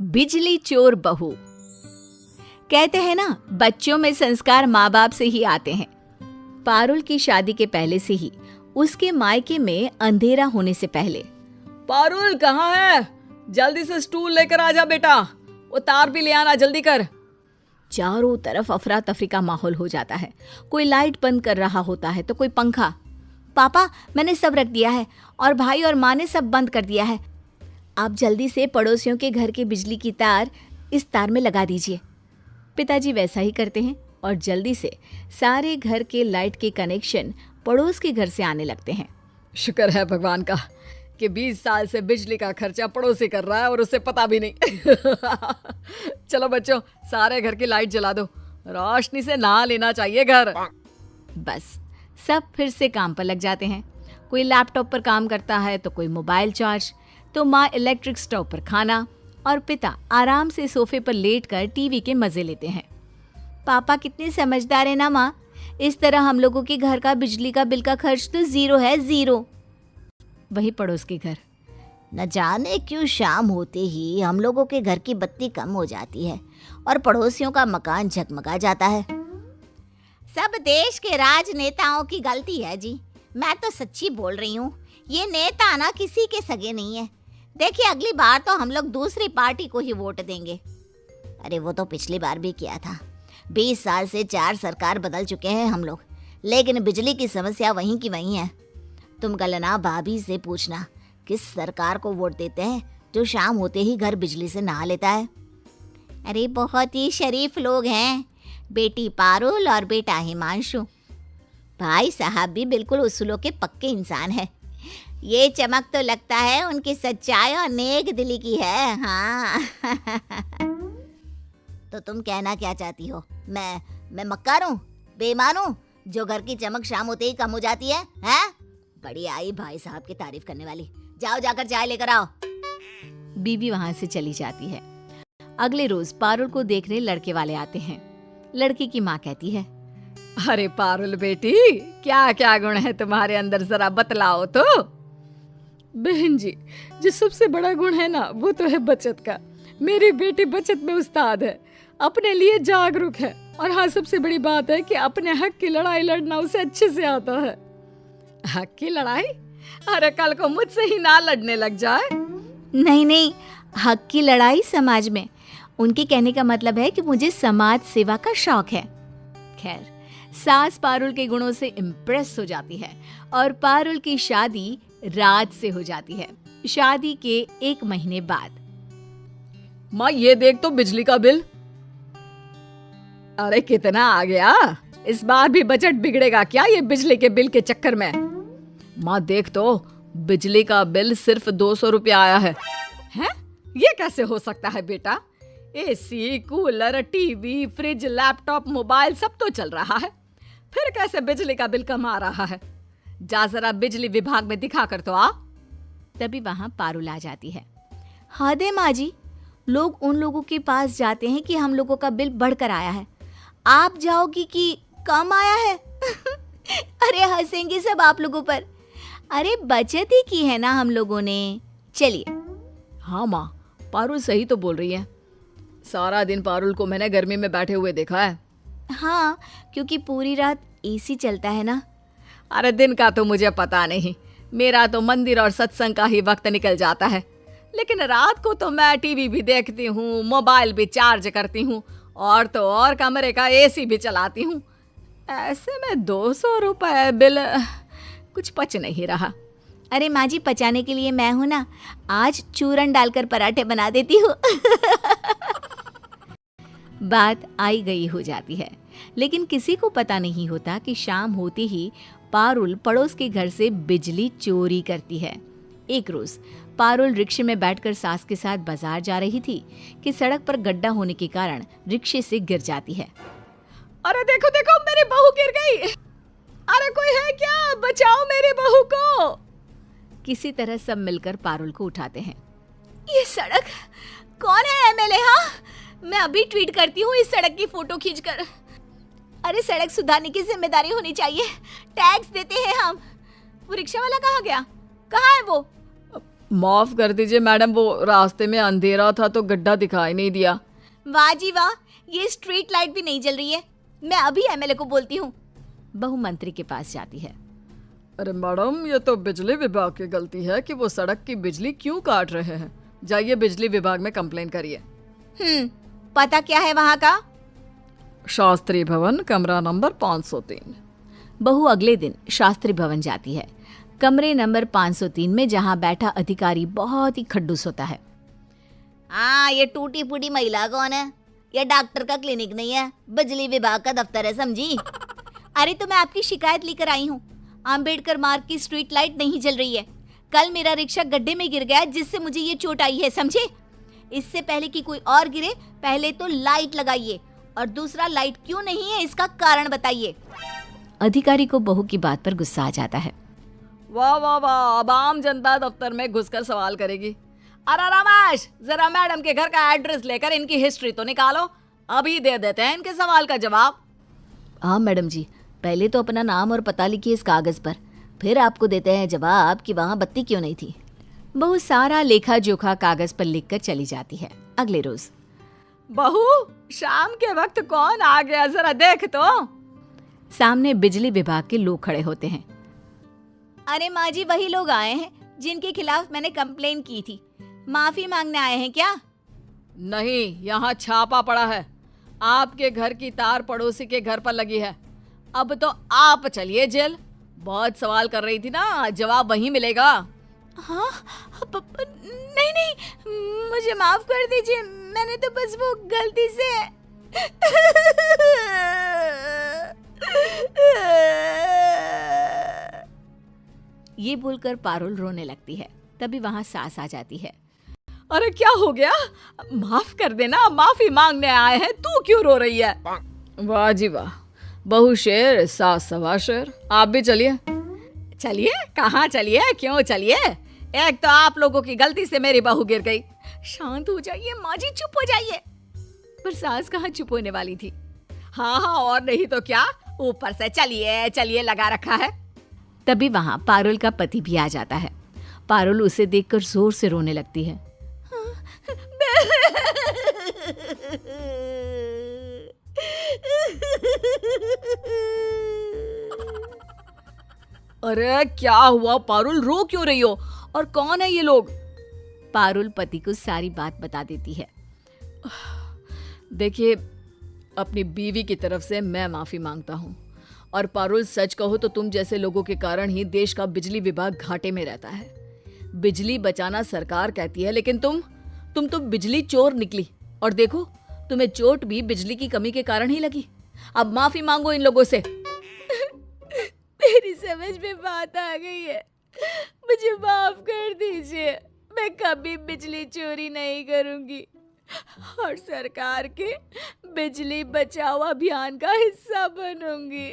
बिजली चोर बहू। कहते हैं ना, बच्चों में संस्कार माँ बाप से ही आते हैं। पारुल की शादी के पहले से ही उसके मायके में अंधेरा होने से पहले, पारुल कहाँ है? जल्दी से स्टूल लेकर आ जा बेटा, वो तार भी ले आना, जल्दी कर। चारों तरफ अफरा तफरी का माहौल हो जाता है। कोई लाइट बंद कर रहा होता है तो कोई पंखा। पापा, मैंने सब रख दिया है और भाई और माँ ने सब बंद कर दिया है। आप जल्दी से पड़ोसियों के घर की बिजली की तार इस तार में लगा दीजिए। पिताजी वैसा ही करते हैं और जल्दी से सारे घर के लाइट के कनेक्शन पड़ोस के घर से आने लगते हैं। शुक्र है भगवान का कि 20 साल से बिजली का खर्चा पड़ोसी कर रहा है और उसे पता भी नहीं। चलो बच्चों, सारे घर की लाइट जला दो, रोशनी से नहा लेना चाहिए घर। बस सब फिर से काम पर लग जाते हैं। कोई लैपटॉप पर काम करता है तो कोई मोबाइल चार्ज, तो माँ इलेक्ट्रिक स्टोव पर खाना और पिता आराम से सोफे पर लेटकर टीवी के मजे लेते हैं। पापा कितने समझदार है ना माँ, इस तरह हम लोगों के घर का बिजली का बिल का खर्च तो 0 है, 0। वही पड़ोस के घर, न जाने क्यों शाम होते ही हम लोगों के घर की बत्ती कम हो जाती है और पड़ोसियों का मकान झगमगा जाता है। सब देश के राजनेताओं की गलती है जी, मैं तो सच्ची बोल रही हूँ। ये नेता ना किसी के सगे नहीं है। देखिए, अगली बार तो हम लोग दूसरी पार्टी को ही वोट देंगे। अरे वो तो पिछली बार भी किया था। 20 साल से 4 सरकार बदल चुके हैं हम लोग, लेकिन बिजली की समस्या वहीं की वहीं है। तुम कल भाभी से पूछना किस सरकार को वोट देते हैं जो शाम होते ही घर बिजली से नहा लेता है। अरे बहुत ही शरीफ लोग हैं, बेटी पारुल और बेटा हिमांशु। भाई साहब भी बिल्कुल उसूलों के पक्के इंसान है। ये चमक तो लगता है उनकी सच्चाई और नेक दिली की है। हाँ। तो तुम कहना क्या चाहती हो? मैं मक्कार हूँ, बेईमान हूँ, जो घर की चमक शाम होते ही कम हो जाती है? हैं? बड़ी आई भाई साहब की तारीफ करने वाली। जाओ जाकर चाय लेकर आओ। बीवी वहां से चली जाती है। अगले रोज पारुल को देखने लड़के वाले आते हैं। लड़की की माँ कहती है, अरे पारुल बेटी, क्या क्या गुण है तुम्हारे अंदर, जरा बतलाओ तो। बहन जी, जो सबसे बड़ा गुण है ना, वो तो है बचत का। मेरी बेटी बचत में उस्ताद है, अपने लिए जागरूक है, और हाँ, सबसे बड़ी बात है कि अपने हक की लड़ाई लड़ना उसे अच्छे से आता है। हक की लड़ाई? अरे कल को मुझसे ही ना लड़ने लग जाए। नहीं, हक की लड़ाई समाज में। उनके कहने का मतलब है कि मुझे समाज सेवा का शौक है। खैर, सास पारुल के गुणों से इम्प्रेस हो जाती है और पारुल की शादी राज से हो जाती है। शादी के 1 महीने बाद, माँ ये देख तो बिजली का बिल। अरे कितना आ गया? इस बार भी बजट बिगड़ेगा क्या ये बिजली के बिल के चक्कर में? माँ देख तो, बिजली का बिल सिर्फ 200 रुपया आया है। हैं? ये कैसे हो सकता है बेटा? AC, cooler, TV, fridge, laptop, mobile सब तो चल रहा है, फिर कैसे बिजली का बिल कम आ रहा है? जा जरा बिजली विभाग में दिखा कर तो आ। तभी वहां पारुल आ जाती है। हद है माँ जी, लोग उन लोगों के पास जाते हैं कि हम लोगों का बिल बढ़कर आया है, आप जाओगी कि कम आया है? अरे हंसेंगे सब आप लोगों पर। अरे बचत ही की है ना हम लोगों ने। चलिए। हाँ माँ, पारुल सही तो बोल रही है। सारा दिन पारुल को मैंने गर्मी में बैठे हुए देखा है। हाँ, क्योंकि पूरी रात एसी चलता है ना। अरे दिन का तो मुझे पता नहीं, मेरा तो मंदिर और सत्संग का ही वक्त निकल जाता है, लेकिन रात को तो मैं टीवी भी देखती हूँ, मोबाइल भी चार्ज करती हूँ, और तो और कमरे का एसी भी चलाती हूँ। ऐसे में 200 रुपए बिल कुछ पच नहीं रहा। अरे माँ जी, पचाने के लिए मैं हूँ ना, आज चूरन डालकर पराठे बना देती हूँ। बात आई गई हो जाती है, लेकिन किसी को पता नहीं होता कि शाम होते ही पारुल पड़ोस के घर से बिजली चोरी करती है। एक रोज पारुल रिक्शे में बैठकर सास के साथ बाजार जा रही थी कि सड़क पर गड्ढा होने के कारण रिक्शे से गिर जाती है। अरे देखो देखो, मेरी बहू गिर गई। अरे कोई है क्या? बचाओ मेरी बहू को। किसी तरह सब मिलकर पारुल को उठाते हैं। ये सड़क कौन है एमएलए? हाँ, मैं अभी ट्वीट करती हूँ इस सड़क की फोटो खींचकर। अरे सड़क सुधारने की जिम्मेदारी होनी चाहिए, टैक्स देते हैं हम। वो रिक्शा वाला कहाँ गया? कहाँ है वो? माफ कर दीजिए मैडम, वो रास्ते में अंधेरा था तो गड्ढा दिखाई नहीं दिया। वाह जी वाह, ये स्ट्रीट लाइट भी नहीं जल रही है। मैं अभी एमएलए को बोलती हूँ। बहू मंत्री के पास जाती है। अरे मैडम, ये तो बिजली विभाग की गलती है कि वो सड़क की बिजली क्यों काट रहे हैं। जाइए बिजली विभाग में कंप्लेन करिए। पता क्या है वहाँ का? शास्त्री भवन, कमरा नंबर 503। बहू अगले दिन शास्त्री भवन जाती है। कमरे नंबर 503 में जहाँ बैठा अधिकारी बहुत ही खड्डूस होता है। हाँ, ये टूटी फूटी महिला कौन है? ये डॉक्टर का क्लिनिक नहीं है, बिजली विभाग का दफ्तर है, समझी? अरे तो मैं आपकी शिकायत लेकर आई हूँ। आम्बेडकर मार्ग की स्ट्रीट लाइट नहीं जल रही है। कल मेरा रिक्शा गड्ढे में गिर गया जिससे मुझे ये चोट आई है, समझे? इससे पहले कि कोई और गिरे, पहले तो लाइट लगाइए, और दूसरा लाइट क्यों नहीं है इसका कारण बताइए। अधिकारी को बहू की बात पर गुस्सा आ जाता है। वाह वाह वाह, अब आम जनता दफ्तर में घुसकर सवाल करेगी। अरे रमेश, जरा मैडम के घर का एड्रेस लेकर इनकी हिस्ट्री तो निकालो, अभी दे देते हैं इनके सवाल का जवाब। हाँ मैडम जी, पहले तो अपना नाम और पता लिखिए इस कागज पर, फिर आपको देते हैं जवाब कि वहाँ बत्ती क्यों नहीं थी। बहू सारा लेखा जोखा कागज पर लिखकर चली जाती है। अगले रोज, बहू, शाम के वक्त कौन आ गया, जरा देख तो। सामने बिजली विभाग के लोग खड़े होते हैं। अरे माँ जी, वही लोग आए हैं जिनके खिलाफ मैंने कंप्लेन की थी। माफी मांगने आए हैं क्या? नहीं, यहाँ छापा पड़ा है। आपके घर की तार पड़ोसी के घर पर लगी है। अब तो आप चलिए जेल। बहुत सवाल कर रही थी ना, जवाब वहीं मिलेगा। हाँ, नहीं नहीं, मुझे माफ कर दीजिए, मैंने तो बस वो गलती से। ये बोलकर पारुल रोने लगती है। तभी वहां सास आ जाती है। अरे क्या हो गया? माफ कर देना, माफी मांगने आए हैं, तू क्यों रो रही है? वाह जी वाह, बहू शेर, सास सवा शेर। आप भी चलिए। चलिए? कहाँ चलिए, क्यों चलिए? एक तो आप लोगों की गलती से मेरी बहू गिर गई। शांत हो जाइए माँ जी, चुप हो जाइए। पर सास कहाँ चुप होने वाली थी। हाँ हाँ, और नहीं तो क्या, ऊपर से चलिए चलिए लगा रखा है। तभी वहां पारुल का पति भी आ जाता है। पारुल उसे देखकर जोर से रोने लगती है। अरे क्या हुआ पारुल, रो क्यों रही हो? और कौन है ये लोग? पारुल पति को सारी बात बता देती है। देखिए, अपनी बीवी की तरफ से मैं माफी मांगता हूँ। और पारुल, सच कहो तो तुम जैसे लोगों के कारण ही देश का बिजली विभाग घाटे में रहता है। बिजली बचाना सरकार कहती है, लेकिन तुम तो बिजली चोर निकली। और देखो, तुम्हें चोट भी बिजली की कमी के कारण ही लगी। अब माफी मांगो इन लोगों से। मेरी समझ में बात आ गई है, मुझे माफ कर दीजिए। मैं कभी बिजली चोरी नहीं करूंगी और सरकार के बिजली बचाओ अभियान का हिस्सा बनूंगी।